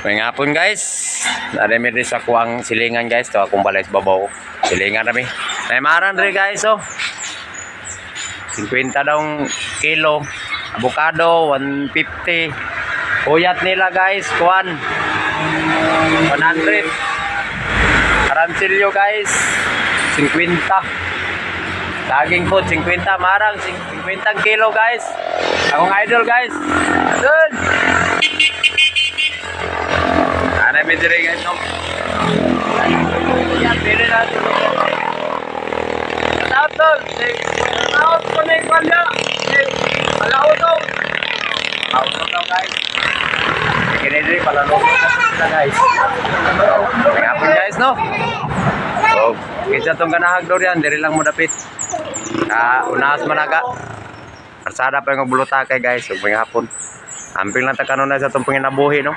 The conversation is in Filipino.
May hapon guys. Narami rin sa kuwang silingan guys. Ito akong balay sa babaw. Silingan rami. May maran rin guys oh. 50 daw kilo. Avocado 150. Uyat nila guys. Kuwan 100. Karansilyo guys 50. Daging food 50. Marang 50 kilo guys. Akong idol guys. Dun. Ano may dire guys no? Yan dire natin. Shout out ko na yung kanya. Alaw to. Out to guys. Kini palalo sila guys. Kaya po guys no. So, kita tong ganahag do riyan, diri lang mo dapit. Unas managa. Parsada pa yung buluta kay guys, ug hapon. Amping lang ta kanon na sa tong panginabuhi no.